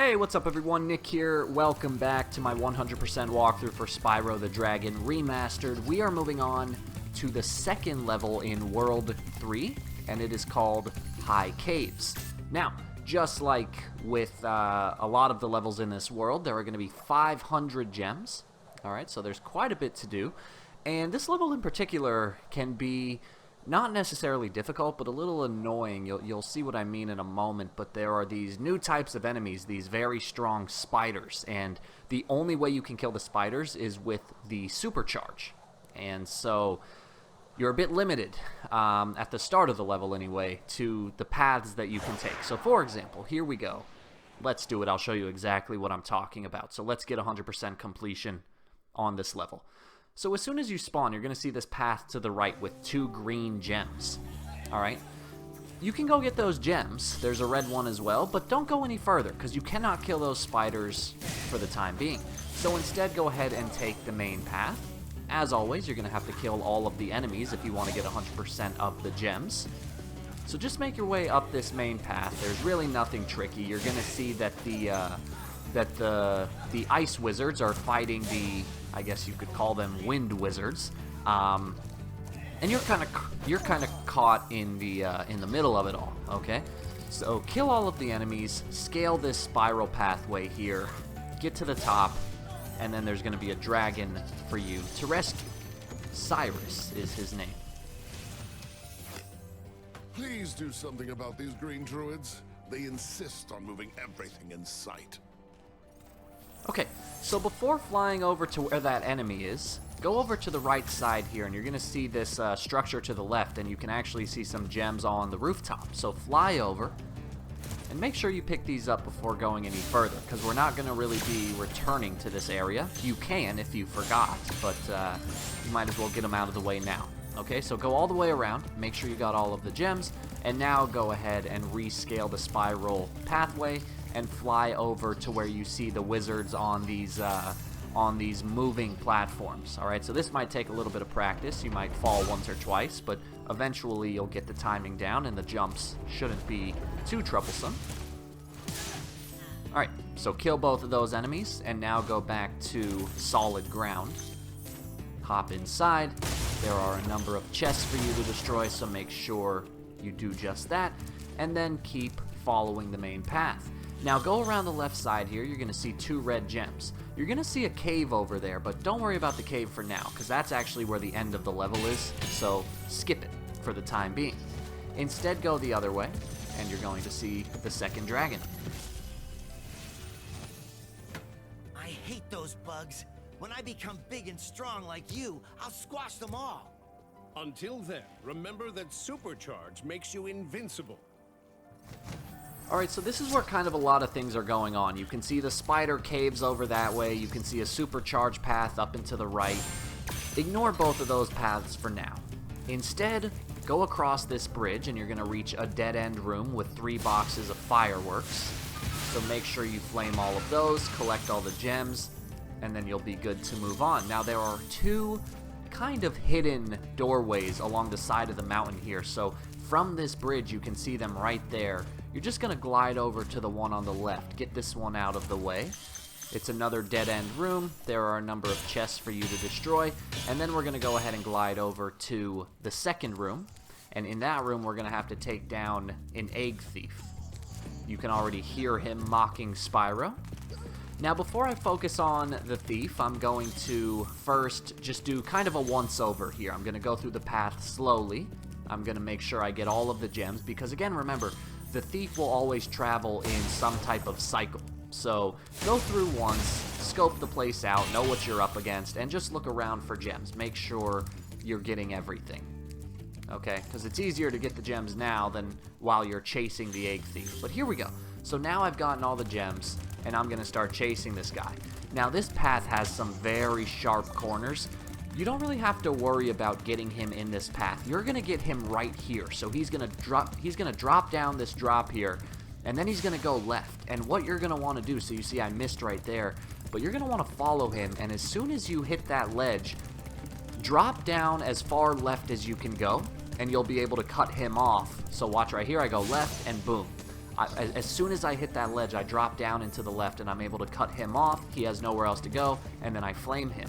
Hey, what's up everyone? Nick here. Welcome back to my 100% walkthrough for Spyro the Dragon Remastered. We are moving on to the second level in World 3, and it is called High Caves. Now, just like with a lot of the levels in this world, there are going to be 500 gems. Alright, so there's quite a bit to do. And this level in particular can be not necessarily difficult, but a little annoying. You'll see what I mean in a moment, but there are these new types of enemies, these very strong spiders, and the only way you can kill the spiders is with the supercharge. And so you're a bit limited, at the start of the level anyway, to the paths that you can take. So for example, here we go. Let's do it. I'll show you exactly what I'm talking about. So let's get 100% completion on this level. So as soon as you spawn, you're going to see this path to the right with 2 green gems. Alright? You can go get those gems. There's a red one as well, but don't go any further, because you cannot kill those spiders for the time being. So instead, go ahead and take the main path. As always, you're going to have to kill all of the enemies if you want to get 100% of the gems. So just make your way up this main path. There's really nothing tricky. You're going to see that the ice wizards are fighting the, I guess you could call them, wind wizards, and you're kind of caught in the middle of it all. Okay, so kill all of the enemies, scale this spiral pathway here, get to the top, and then there's going to be a dragon for you to rescue. Cyrus is his name. Please do something about these green druids. They insist on moving everything in sight. Okay, so before flying over to where that enemy is, go over to the right side here, and you're going to see this structure to the left, and you can actually see some gems on the rooftop. So fly over, and make sure you pick these up before going any further, because we're not going to really be returning to this area. You can if you forgot, but you might as well get them out of the way now. Okay, so go all the way around, make sure you got all of the gems, and now go ahead and rescale the spiral pathway and fly over to where you see the wizards on these moving platforms. Alright, so this might take a little bit of practice. You might fall once or twice, but eventually you'll get the timing down and the jumps shouldn't be too troublesome. Alright, so kill both of those enemies, and now go back to solid ground. Hop inside. There are a number of chests for you to destroy, so make sure you do just that, and then keep following the main path. Now go around the left side here, you're going to see 2 red gems. You're going to see a cave over there, but don't worry about the cave for now, because that's actually where the end of the level is, so skip it for the time being. Instead, go the other way, and you're going to see the second dragon. I hate those bugs. When I become big and strong like you, I'll squash them all. Until then, remember that supercharge makes you invincible. Alright, so this is where kind of a lot of things are going on. You can see the spider caves over that way. You can see a supercharged path up and to the right. Ignore both of those paths for now. Instead, go across this bridge and you're going to reach a dead-end room with 3 boxes of fireworks. So make sure you flame all of those, collect all the gems, and then you'll be good to move on. Now there are 2 kind of hidden doorways along the side of the mountain here. So from this bridge, you can see them right there. You're just going to glide over to the one on the left. Get this one out of the way. It's another dead-end room. There are a number of chests for you to destroy. And then we're going to go ahead and glide over to the second room. And in that room, we're going to have to take down an egg thief. You can already hear him mocking Spyro. Now, before I focus on the thief, I'm going to first just do kind of a once-over here. I'm going to go through the path slowly. I'm going to make sure I get all of the gems, because again, remember, the thief will always travel in some type of cycle. So go through once, scope the place out, know what you're up against, and just look around for gems. Make sure you're getting everything. Okay, because it's easier to get the gems now than while you're chasing the egg thief. But here we go. So now I've gotten all the gems, and I'm going to start chasing this guy. Now this path has some very sharp corners. You don't really have to worry about getting him in this path. You're going to get him right here. So he's going to drop down this drop here, and then he's going to go left. And what you're going to want to do, so you see I missed right there, but you're going to want to follow him, and as soon as you hit that ledge, drop down as far left as you can go, and you'll be able to cut him off. So watch right here, I go left, and boom. As soon as I hit that ledge, I drop down into the left and I'm able to cut him off. He has nowhere else to go, and then I flame him.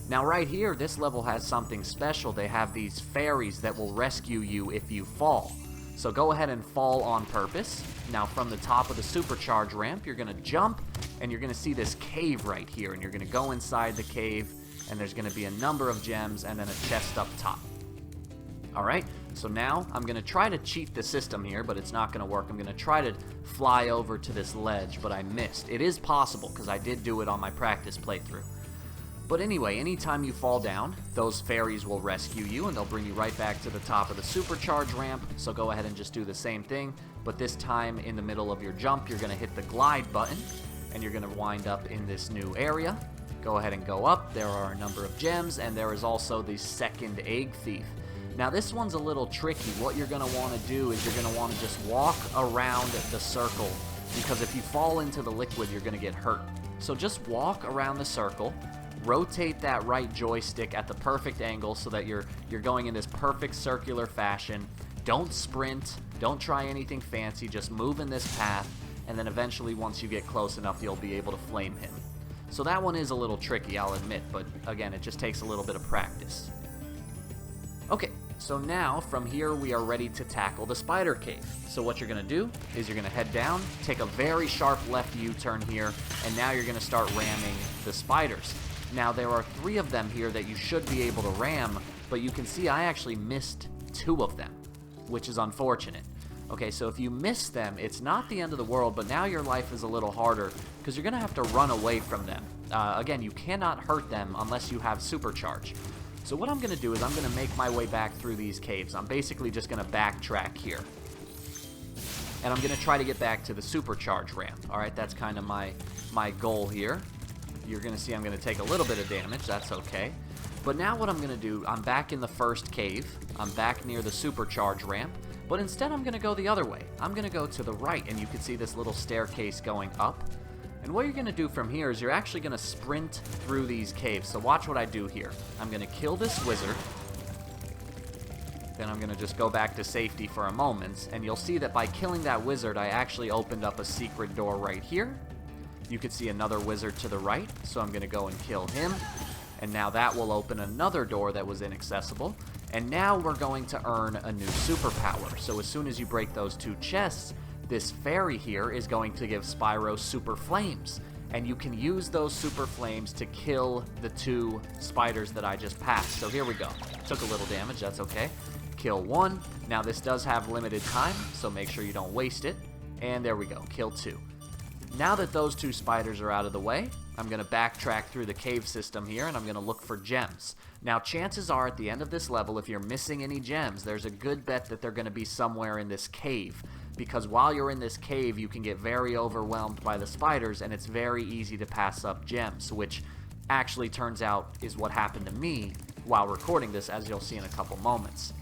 Now right here, this level has something special. They have these fairies that will rescue you if you fall. So go ahead and fall on purpose. Now from the top of the supercharge ramp, you're going to jump, and you're going to see this cave right here. And you're going to go inside the cave, and there's going to be a number of gems and then a chest up top. Alright, so now I'm going to try to cheat the system here, but it's not going to work. I'm going to try to fly over to this ledge, but I missed. It is possible, because I did do it on my practice playthrough. But anyway, anytime you fall down, those fairies will rescue you, and they'll bring you right back to the top of the supercharge ramp. So go ahead and just do the same thing, but this time in the middle of your jump, you're going to hit the glide button, and you're going to wind up in this new area. Go ahead and go up. There are a number of gems, and there is also the second egg thief. Now this one's a little tricky. What you're going to want to do is you're going to want to just walk around the circle, because if you fall into the liquid, you're going to get hurt. So just walk around the circle. Rotate that right joystick at the perfect angle so that you're going in this perfect circular fashion. Don't sprint. Don't try anything fancy. Just move in this path, and then eventually once you get close enough, you'll be able to flame him. So that one is a little tricky, I'll admit, but again, it just takes a little bit of practice. Okay, so now from here we are ready to tackle the spider cave. So what you're going to do is you're going to head down, take a very sharp left U-turn here, and now you're going to start ramming the spiders. Now there are 3 of them here that you should be able to ram, but you can see I actually missed 2 of them, which is unfortunate. Okay, so if you miss them, it's not the end of the world, but now your life is a little harder because you're going to have to run away from them. Again, you cannot hurt them unless you have supercharge. So what I'm going to do is I'm going to make my way back through these caves. I'm basically just going to backtrack here. And I'm going to try to get back to the supercharge ramp. Alright, that's kind of my goal here. You're going to see I'm going to take a little bit of damage. That's okay. But now what I'm going to do, I'm back in the first cave. I'm back near the supercharge ramp. But instead I'm going to go the other way. I'm going to go to the right, and you can see this little staircase going up. And what you're going to do from here is you're actually going to sprint through these caves. So watch what I do here. I'm going to kill this wizard. Then I'm going to just go back to safety for a moment. And you'll see that by killing that wizard, I actually opened up a secret door right here. You can see another wizard to the right, so I'm going to go and kill him. And now that will open another door that was inaccessible. And now we're going to earn a new superpower. So as soon as you break those 2 chests, this fairy here is going to give Spyro super flames. And you can use those super flames to kill the 2 spiders that I just passed. So here we go. Took a little damage, that's okay. Kill 1. Now this does have limited time, so make sure you don't waste it. And there we go, kill 2. Now that those 2 spiders are out of the way, I'm going to backtrack through the cave system here, and I'm going to look for gems. Now, chances are at the end of this level, if you're missing any gems, there's a good bet that they're going to be somewhere in this cave. Because while you're in this cave, you can get very overwhelmed by the spiders, and it's very easy to pass up gems, which actually turns out is what happened to me while recording this, as you'll see in a couple moments.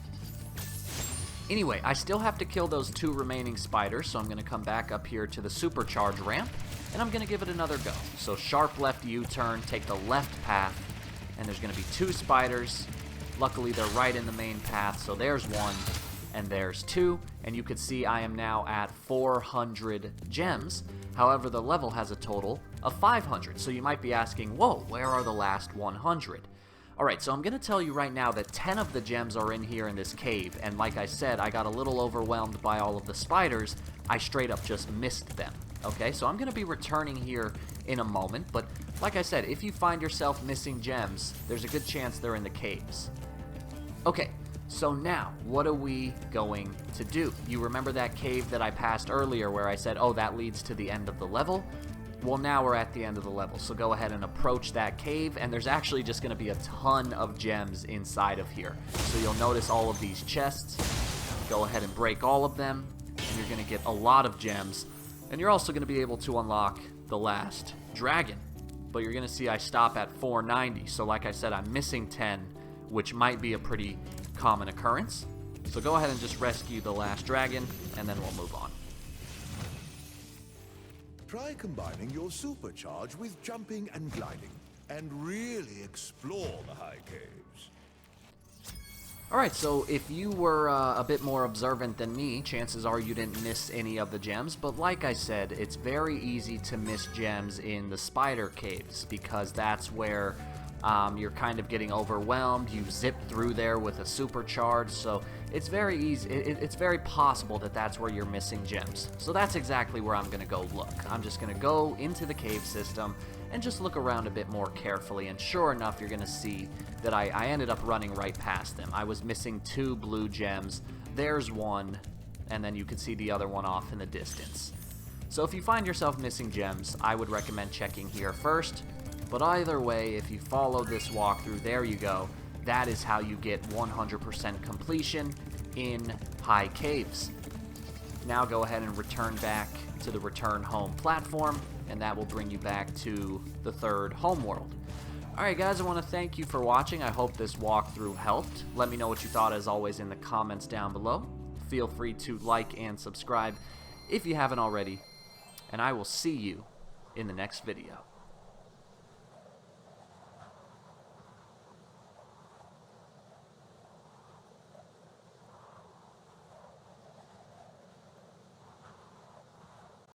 Anyway, I still have to kill those 2 remaining spiders, so I'm going to come back up here to the supercharge ramp, and I'm going to give it another go. So sharp left U-turn, take the left path, and there's going to be 2 spiders. Luckily, they're right in the main path, so there's 1, and there's 2, and you can see I am now at 400 gems. However, the level has a total of 500, so you might be asking, whoa, where are the last 100? Alright, so I'm going to tell you right now that 10 of the gems are in here in this cave, and like I said, I got a little overwhelmed by all of the spiders. I straight up just missed them. Okay, so I'm going to be returning here in a moment, but like I said, if you find yourself missing gems, there's a good chance they're in the caves. Okay, so now, what are we going to do? You remember that cave that I passed earlier where I said, oh, that leads to the end of the level? Well, now we're at the end of the level, so go ahead and approach that cave, and there's actually just going to be a ton of gems inside of here. So you'll notice all of these chests. Go ahead and break all of them, and you're going to get a lot of gems. And you're also going to be able to unlock the last dragon. But you're going to see I stop at 490, so like I said, I'm missing 10, which might be a pretty common occurrence. So go ahead and just rescue the last dragon, and then we'll move on. Try combining your supercharge with jumping and gliding, and really explore the high caves. Alright, so if you were a bit more observant than me, chances are you didn't miss any of the gems, but like I said, it's very easy to miss gems in the spider caves, because that's where you're kind of getting overwhelmed. You zip through there with a supercharge, so it's very easy. It's very possible that that's where you're missing gems. So that's exactly where I'm going to go look. I'm just going to go into the cave system and just look around a bit more carefully, and sure enough, you're going to see that I ended up running right past them. I was missing 2 blue gems. There's one, and then you can see the other one off in the distance. So if you find yourself missing gems, I would recommend checking here first. But either way, if you follow this walkthrough, there you go. That is how you get 100% completion in High Caves. Now go ahead and return back to the Return Home platform, and that will bring you back to the 3rd homeworld. Alright guys, I want to thank you for watching. I hope this walkthrough helped. Let me know what you thought as always in the comments down below. Feel free to like and subscribe if you haven't already, and I will see you in the next video.